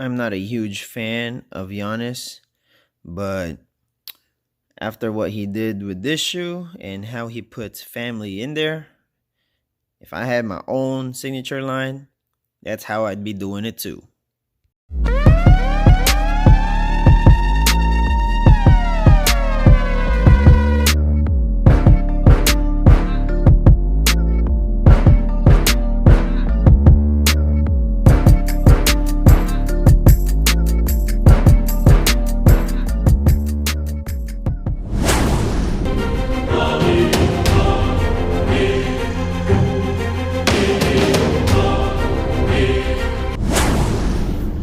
I'm not a huge fan of Giannis, but after what he did with this shoe and how he puts family in there, if I had my own signature line, that's how I'd be doing it too.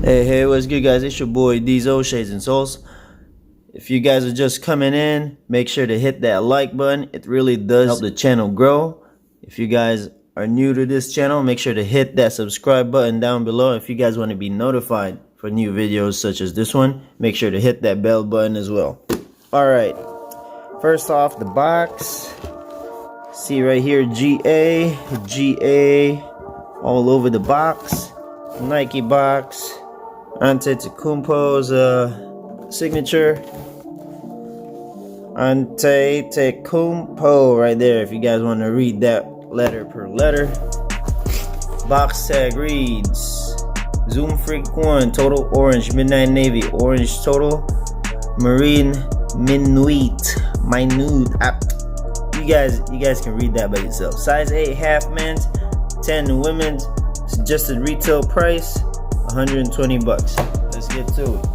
Hey, what's good, guys? It's your boy Diesel, ShadeSnSoleS. If you guys are just coming in, make sure to hit that like button. It really does help the channel grow. If you guys are new to this channel, make sure to hit that subscribe button down below. If you guys want to be notified for new videos such as this one, make sure to hit that bell button as well. Alright, first off the box. See right here, GA all over the box. Nike box. Antetokounmpo's signature. Antetokounmpo right there, if you guys want to read that letter per letter. Box tag reads Zoom Freak 1 total orange, midnight navy, orange total, marine minute. You guys can read that by yourself. Size 8 half men's, 10 women's. Suggested retail price $120. Let's get to it.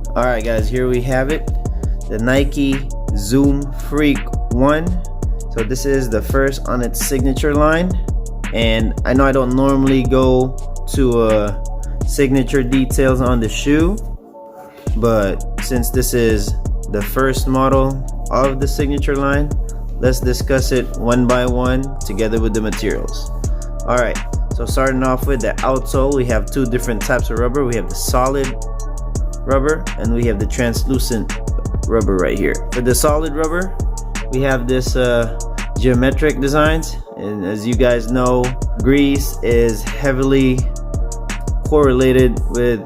Alright guys, here we have it. The Nike Zoom Freak 1. So this is the first on its signature line. And I know I don't normally go to signature details on the shoe, but since this is the first model of the signature line, let's discuss it one by one together with the materials. Alright, so starting off with the outsole, we have two different types of rubber. We have the solid rubber and we have the translucent rubber right here. For the solid rubber, we have this geometric designs, and as you guys know, Greece is heavily correlated with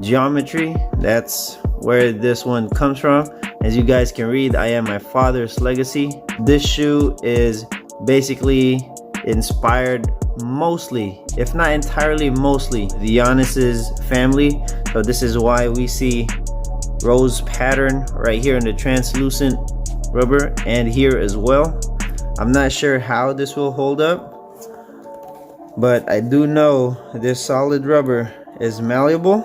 geometry. That's where this one comes from. As you guys can read, I am my father's legacy. This shoe is basically inspired mostly, if not entirely, mostly the Giannis's family. So this is why we see rose pattern right here in the translucent rubber and here as well. I'm not sure how this will hold up, but I do know this solid rubber is malleable,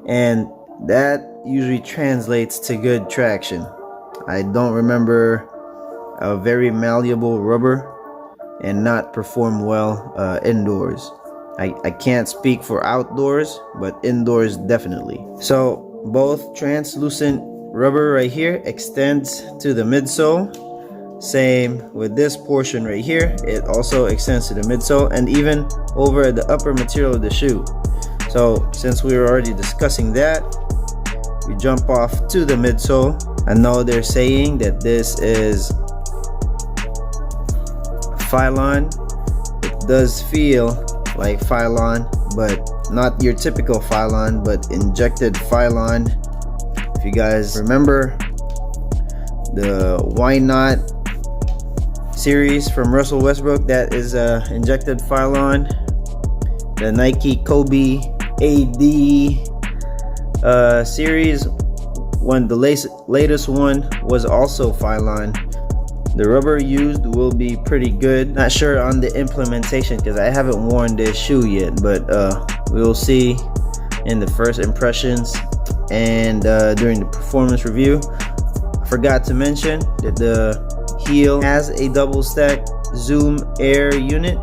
and that usually translates to good traction. I don't remember a very malleable rubber and not perform well indoors. I can't speak for outdoors, but indoors definitely. So both translucent rubber right here extends to the midsole. Same with this portion right here, it also extends to the midsole and even over the upper material of the shoe. So since we were already discussing that, we jump off to the midsole. I know they're saying that this is Phylon. It does feel like Phylon, but not your typical Phylon, but injected Phylon. If you guys remember the Why Not series from Russell Westbrook, that is injected Phylon. The Nike Kobe AD series, when the latest one was also Phylon. The rubber used will be pretty good. Not sure on the implementation because I haven't worn this shoe yet, but we'll see in the first impressions and during the performance review. I forgot to mention that the heel has a double stack Zoom Air unit.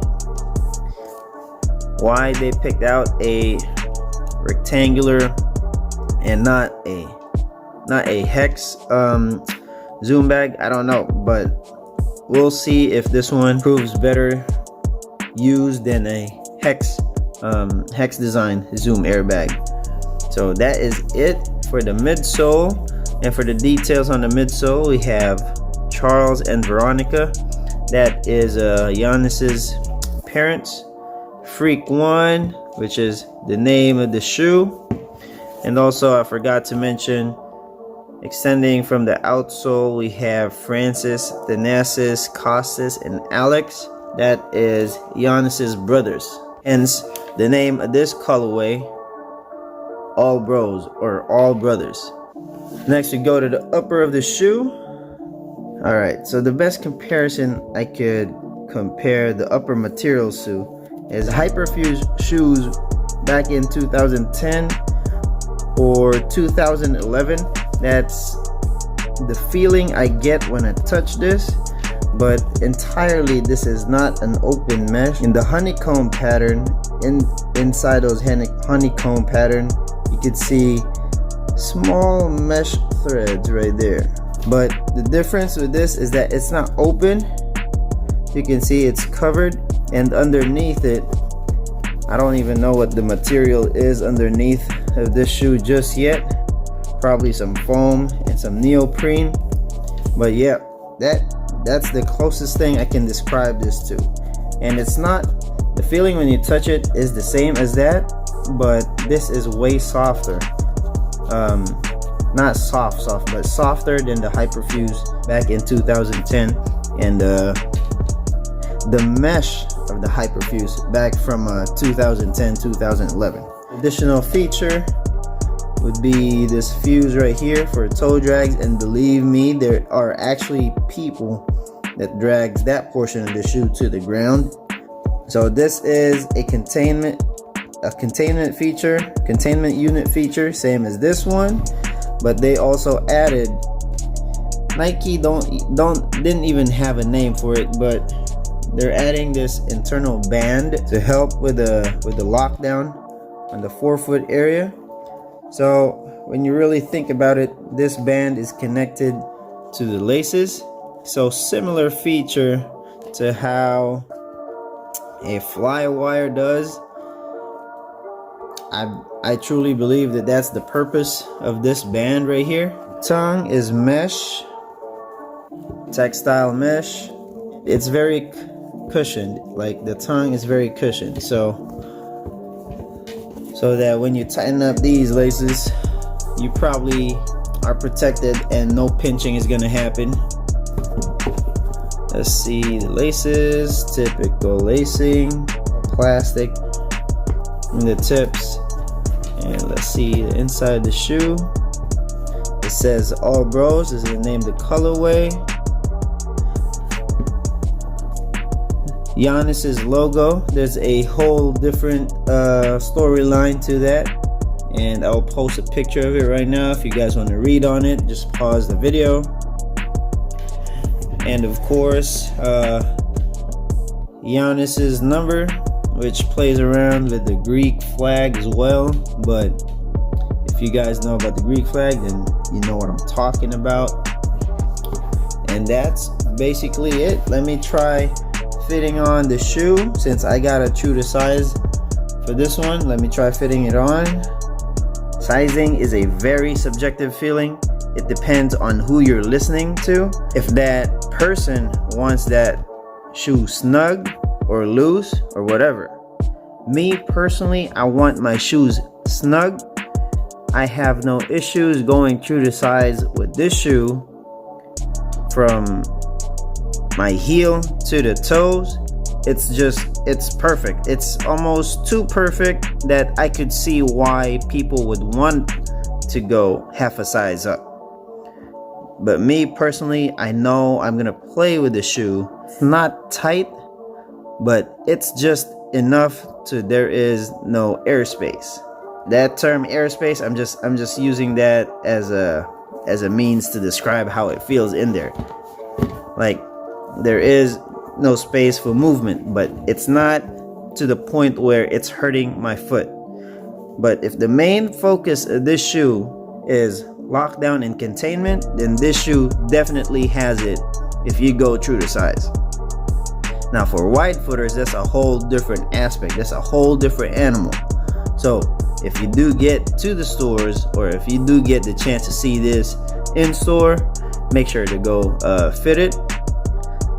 Why they picked out a rectangular and not a hex Zoom bag, I don't know, but we'll see if this one proves better used than a hex design Zoom airbag. So that is it for the midsole. And for the details on the midsole, we have Charles and Veronica. That is Giannis's parents. Freak 1, which is the name of the shoe. And also I forgot to mention, extending from the outsole, we have Francis, Thanasis, Costas, and Alex. That is Giannis's brothers. Hence the name of this colorway, All Bros or All Brothers. Next we go to the upper of the shoe. Alright, so the best comparison I could compare the upper materials to is Hyperfuse shoes back in 2010 or 2011. That's the feeling I get when I touch this, but entirely this is not an open mesh. In the honeycomb pattern, inside those honeycomb pattern, you could see small mesh threads right there. But the difference with this is that it's not open. You can see it's covered, and underneath it, I don't even know what the material is underneath of this shoe just yet. Probably some foam and some neoprene. But yeah, that's the closest thing I can describe this to. And it's not, the feeling when you touch it is the same as that, but this is way softer. Not soft, but softer than the Hyperfuse back in 2010, and the mesh of the Hyperfuse back from 2010-2011. Additional feature would be this fuse right here for toe drags, and believe me, there are actually people that drags that portion of the shoe to the ground. So this is a containment feature, containment unit feature, same as this one, but they also added, Nike didn't even have a name for it, but they're adding this internal band to help with the lockdown on the forefoot area. So when you really think about it, this band is connected to the laces. So similar feature to how a fly wire does. I truly believe that that's the purpose of this band right here. Tongue is mesh, textile mesh. It's very cushioned, like the tongue is very cushioned, so that when you tighten up these laces, you probably are protected and no pinching is gonna happen. Let's see the laces, typical lacing, plastic in the tips, and let's see the inside of the shoe. It says All Bros, this is the name of the colorway. Giannis's logo, there's a whole different storyline to that, and I'll post a picture of it right now. If you guys want to read on it, just pause the video. And of course, Giannis's number, which plays around with the Greek flag as well. But if you guys know about the Greek flag, then you know what I'm talking about. And that's basically it. Let me try fitting on the shoe, since I got a true to size for this one. Let me try fitting it on. Sizing is a very subjective feeling. It depends on who you're listening to. If that person wants that shoe snug or loose or whatever. Me personally, I want my shoes snug. I have no issues going true to size with this shoe from my heel to the toes. It's perfect. It's almost too perfect that I could see why people would want to go half a size up. But me personally, I know I'm gonna play with the shoe. Not tight, but it's just enough to there is no airspace. That term airspace, I'm just using that as a means to describe how it feels in there. Like, there is no space for movement, but it's not to the point where it's hurting my foot. But if the main focus of this shoe is lockdown and containment, then this shoe definitely has it if you go true to size. Now for wide footers, that's a whole different aspect. That's a whole different animal. So if you do get to the stores, or if you do get the chance to see this in store, make sure to go fit it.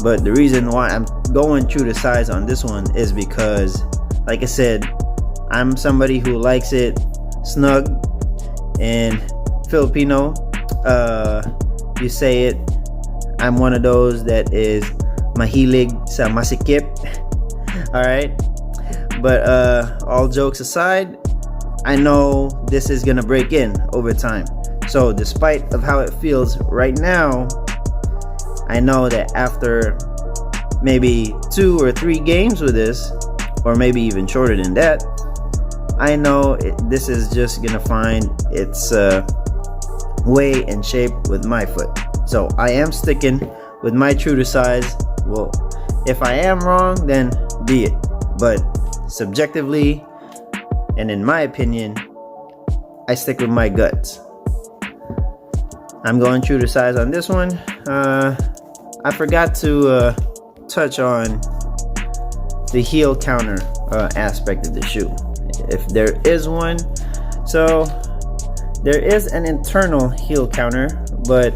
But the reason why I'm going true to size on this one is because like I said, I'm somebody who likes it snug. In Filipino, you say it, I'm one of those that is mahilig sa masikip. Alright, but all jokes aside, I know this is gonna break in over time. So despite of how it feels right now, I know that after maybe 2 or 3 games with this, or maybe even shorter than that, I know this is just gonna find its way and shape with my foot. So I am sticking with my true to size. Well, if I am wrong, then be it. But subjectively, and in my opinion, I stick with my guts. I'm going true to size on this one. I forgot to touch on the heel counter aspect of the shoe, if there is one. So there is an internal heel counter, but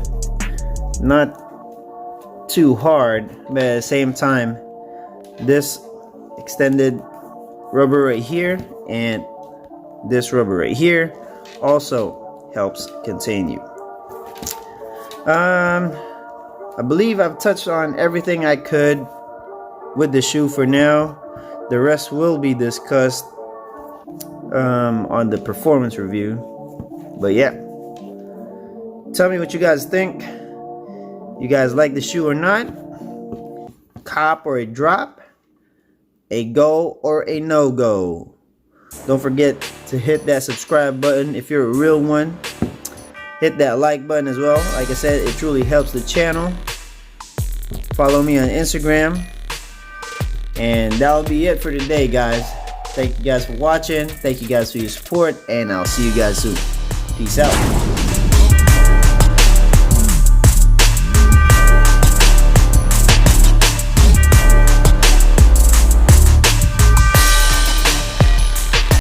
not too hard. But at the same time, this extended rubber right here and this rubber right here also helps contain you. I believe I've touched on everything I could with the shoe for now. The rest will be discussed on the performance review. But yeah, tell me what you guys think. You guys like the shoe or not? Cop or a drop? A go or a no-go? Don't forget to hit that subscribe button if you're a real one. Hit that like button as well. Like I said, it truly helps the channel. Follow me on Instagram. And that'll be it for today, guys. Thank you guys for watching. Thank you guys for your support. And I'll see you guys soon. Peace out.